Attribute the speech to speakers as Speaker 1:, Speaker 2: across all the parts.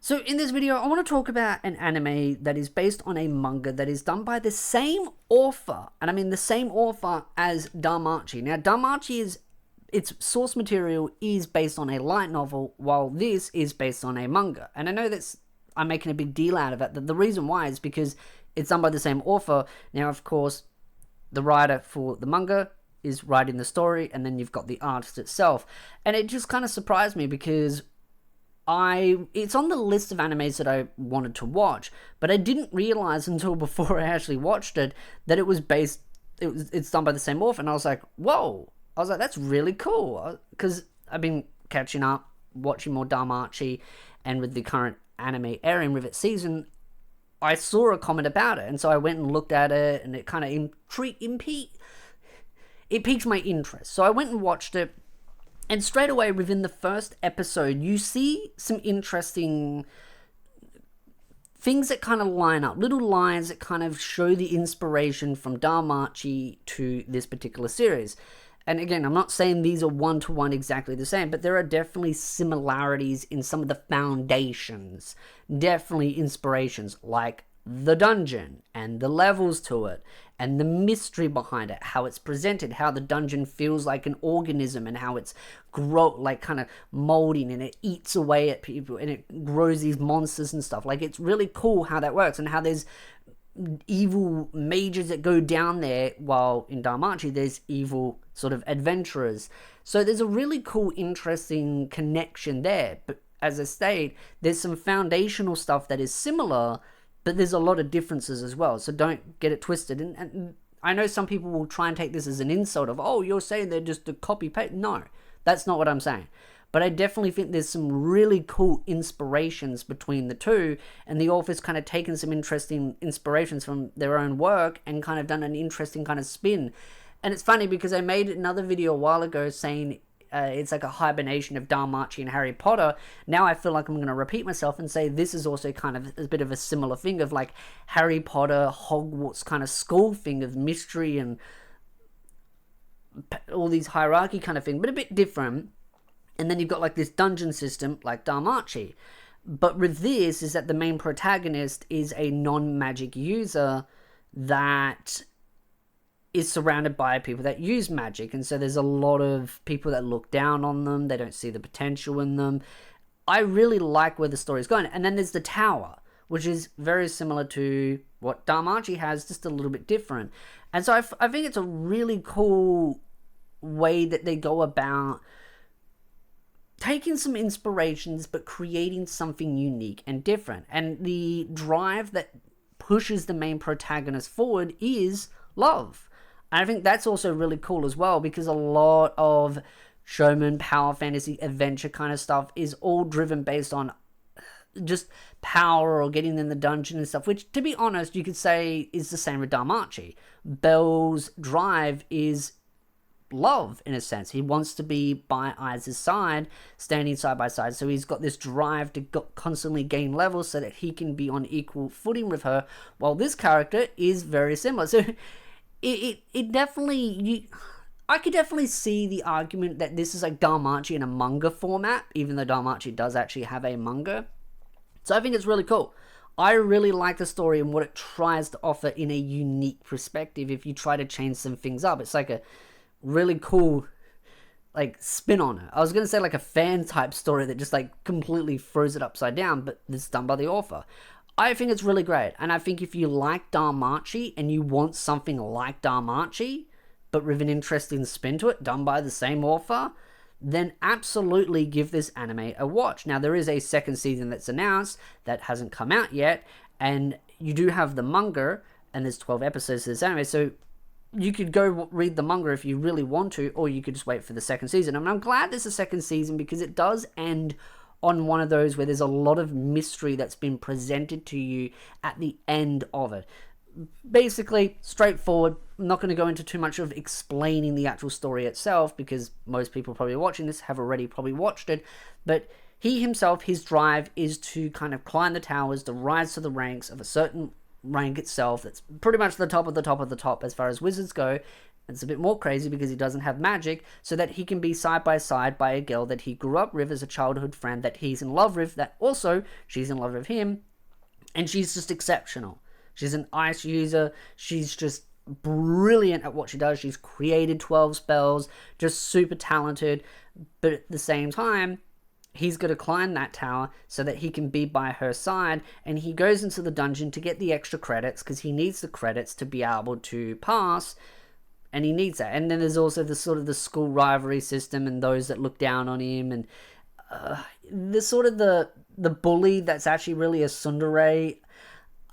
Speaker 1: So in this video, I want to talk about an anime that is based on a manga that is done by the same author, and I mean the same author as DanMachi. Now, DanMachi its source material is based on a light novel, while this is based on a manga. And I know I'm making a big deal out of it. The reason why is because it's done by the same author. Now, of course, the writer for the manga is writing the story, and then you've got the artist itself. And it just kind of surprised me because it's on the list of animes that I wanted to watch, but I didn't realize until before I actually watched it that it's done by the same author. And I was like, whoa. I was like, that's really cool, because I've been catching up, watching more DanMachi, and with the current anime airing with its season, I saw a comment about it, and so I went and looked at it, and it kind of piqued my interest. So I went and watched it, and straight away within the first episode, you see some interesting things that kind of line up, little lines that kind of show the inspiration from DanMachi to this particular series. And again, I'm not saying these are one-to-one exactly the same, but there are definitely similarities in some of the foundations. Definitely inspirations, like the dungeon, and the levels to it, and the mystery behind it, how it's presented, how the dungeon feels like an organism, and how it's kind of molding, and it eats away at people, and it grows these monsters and stuff. Like, it's really cool how that works, and how there's evil mages that go down there, while in DanMachi there's evil sort of adventurers. So there's a really cool, interesting connection there. But as I stated, there's some foundational stuff that is similar, but there's a lot of differences as well. So don't get it twisted. And I know some people will try and take this as an insult of, oh, you're saying they're just a copy paste. No, that's not what I'm saying. But I definitely think there's some really cool inspirations between the two, and the author's kind of taken some interesting inspirations from their own work and kind of done an interesting kind of spin. And it's funny because I made another video a while ago saying it's like a hibernation of DanMachi and Harry Potter. Now I feel like I'm going to repeat myself and say this is also kind of a bit of a similar thing of like Harry Potter, Hogwarts kind of school thing of mystery and all these hierarchy kind of thing, but a bit different. And then you've got like this dungeon system like DanMachi. But with this is that the main protagonist is a non-magic user that is surrounded by people that use magic. And so there's a lot of people that look down on them. They don't see the potential in them. I really like where the story's going. And then there's the tower, which is very similar to what DanMachi has, just a little bit different. And so I think it's a really cool way that they go about taking some inspirations but creating something unique and different. And the drive that pushes the main protagonist forward is love. And I think that's also really cool as well, because a lot of shonen, power fantasy, adventure kind of stuff is all driven based on just power or getting in the dungeon and stuff, which, to be honest, you could say is the same with DanMachi. Bell's drive is love, in a sense. He wants to be by Aiza's side, standing side by side, so he's got this drive to constantly gain levels so that he can be on equal footing with her, while this character is very similar. So it definitely, I could definitely see the argument that this is like DanMachi in a manga format, even though DanMachi does actually have a manga. So I think it's really cool. I really like the story and what it tries to offer in a unique perspective. If you try to change some things up, it's like a really cool like spin on it. I was going to say like a fan type story that just like completely throws it upside down, but it's done by the author. I think it's really great. And I think if you like DanMachi and you want something like DanMachi, but with an interesting spin to it, done by the same author, then absolutely give this anime a watch. Now, there is a second season that's announced that hasn't come out yet, and you do have the manga, and there's 12 episodes to this anime, so you could go read the manga if you really want to, or you could just wait for the second season. And I'm glad there's a second season, because it does end on one of those where there's a lot of mystery that's been presented to you at the end of it. Basically, straightforward. I'm not going to go into too much of explaining the actual story itself, because most people probably watching this have already probably watched it. But he himself, his drive is to kind of climb the towers, to rise to the ranks of a certain rank itself that's pretty much the top of the top of the top as far as wizards go, It's a bit more crazy because he doesn't have magic, so that he can be side by side by a girl that he grew up with as a childhood friend that he's in love with, that also she's in love with him, and she's just exceptional. She's an ice user. She's just brilliant at what she does. She's created 12 spells, just super talented, but at the same time, he's got to climb that tower so that he can be by her side, and he goes into the dungeon to get the extra credits because he needs the credits to be able to pass, and he needs that. And then there's also the sort of the school rivalry system and those that look down on him, and the sort of the bully that's actually really a tsundere.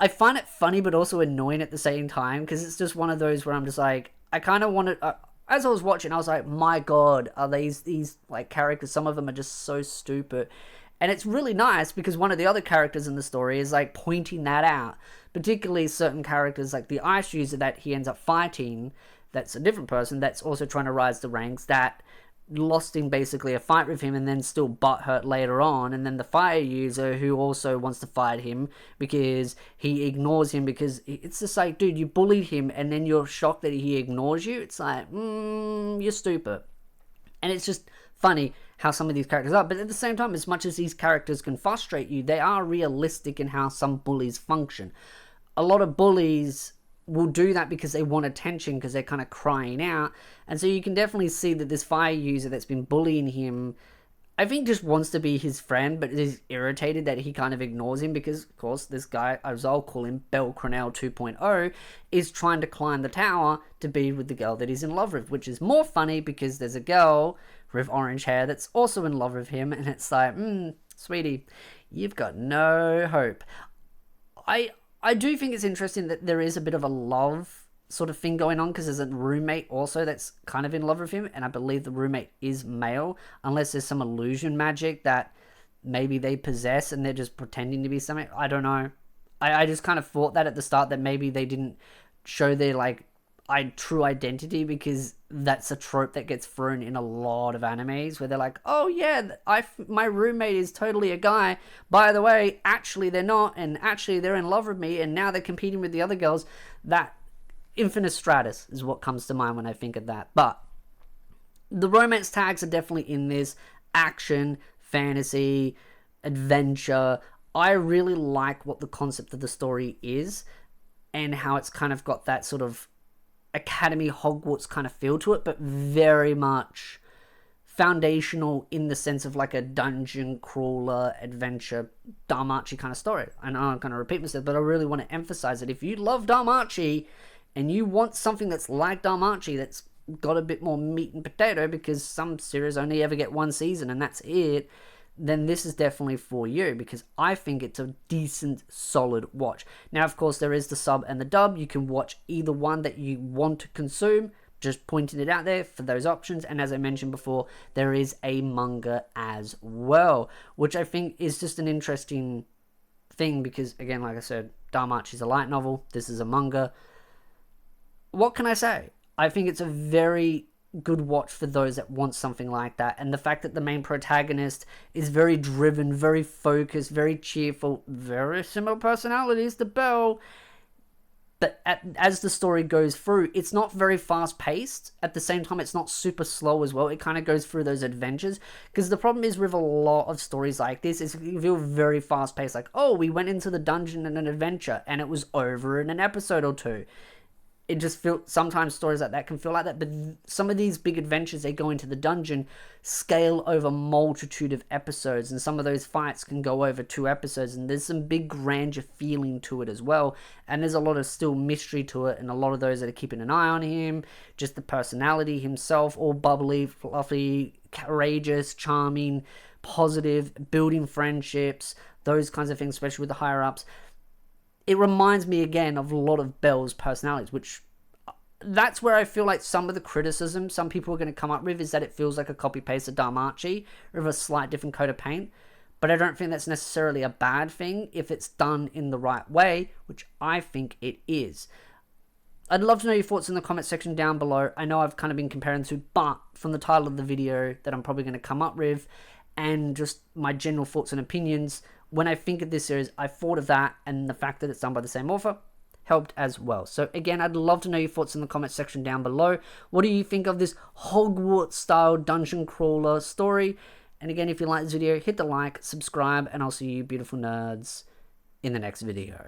Speaker 1: I find it funny but also annoying at the same time, because it's just one of those where I'm just like, I kind of wanted, as I was watching, I was like, my god, are these like characters, some of them are just so stupid. And it's really nice because one of the other characters in the story is like pointing that out, particularly certain characters like the ice user that he ends up fighting, that's a different person that's also trying to rise the ranks, that lost in basically a fight with him and then still butthurt later on. And then the fire user who also wants to fight him because he ignores him, because it's just like, dude, you bullied him and then you're shocked that he ignores you. It's like, you're stupid. And it's just funny how some of these characters are, but at the same time, as much as these characters can frustrate you, they are realistic in how some bullies function. A lot of bullies will do that because they want attention, because they're kind of crying out. And so you can definitely see that this fire user that's been bullying him, I think just wants to be his friend, but is irritated that he kind of ignores him because, of course, this guy, as I'll call him, Belle Cronell 2.0, is trying to climb the tower to be with the girl that he's in love with, which is more funny because there's a girl with orange hair that's also in love with him, and it's like, sweetie, you've got no hope. I do think it's interesting that there is a bit of a love sort of thing going on, because there's a roommate also that's kind of in love with him, and I believe the roommate is male, unless there's some illusion magic that maybe they possess and they're just pretending to be something. I don't know. I just kind of thought that at the start, that maybe they didn't show their like true identity, because that's a trope that gets thrown in a lot of animes where they're like, oh yeah, my roommate is totally a guy, by the way, actually they're not, and actually they're in love with me, and now they're competing with the other girls. That Infinite Stratus is what comes to mind when I think of that. But the romance tags are definitely in this. Action, fantasy, adventure. I really like what the concept of the story is, and how it's kind of got that sort of Academy Hogwarts kind of feel to it, but very much foundational in the sense of like a dungeon crawler adventure DanMachi kind of story. I know I'm going to repeat myself, but I really want to emphasize that if you love DanMachi and you want something that's like DanMachi, that's got a bit more meat and potato, because some series only ever get one season and that's it, then this is definitely for you, because I think it's a decent, solid watch. Now, of course, there is the sub and the dub. You can watch either one that you want to consume, just pointing it out there for those options. And as I mentioned before, there is a manga as well, which I think is just an interesting thing, because, again, like I said, DanMachi is a light novel. This is a manga. What can I say? I think it's a very good watch for those that want something like that. And the fact that the main protagonist is very driven, very focused, very cheerful, very similar personalities to Belle, but as the story goes through, it's not very fast paced. At the same time, it's not super slow as well. It kind of goes through those adventures, because the problem is with a lot of stories like this is you feel very fast paced, like, oh, we went into the dungeon in an adventure and it was over in an episode or two. It just feels, sometimes stories like that can feel like that, but some of these big adventures, they go into the dungeon, scale over a multitude of episodes, and some of those fights can go over 2 episodes, and there's some big grandeur feeling to it as well, and there's a lot of still mystery to it, and a lot of those that are keeping an eye on him, just the personality himself, all bubbly, fluffy, courageous, charming, positive, building friendships, those kinds of things, especially with the higher-ups. It reminds me again of a lot of Belle's personalities, which that's where I feel like some of the criticism some people are going to come up with is that it feels like a copy-paste of DanMachi with a slight different coat of paint. But I don't think that's necessarily a bad thing if it's done in the right way, which I think it is. I'd love to know your thoughts in the comment section down below. I know I've kind of been comparing to, but from the title of the video that I'm probably going to come up with, and just my general thoughts and opinions, when I think of this series, I thought of that, and the fact that it's done by the same author helped as well. So again, I'd love to know your thoughts in the comment section down below. What do you think of this Hogwarts style dungeon crawler story? And again, if you like this video, hit the like, subscribe, and I'll see you beautiful nerds in the next video.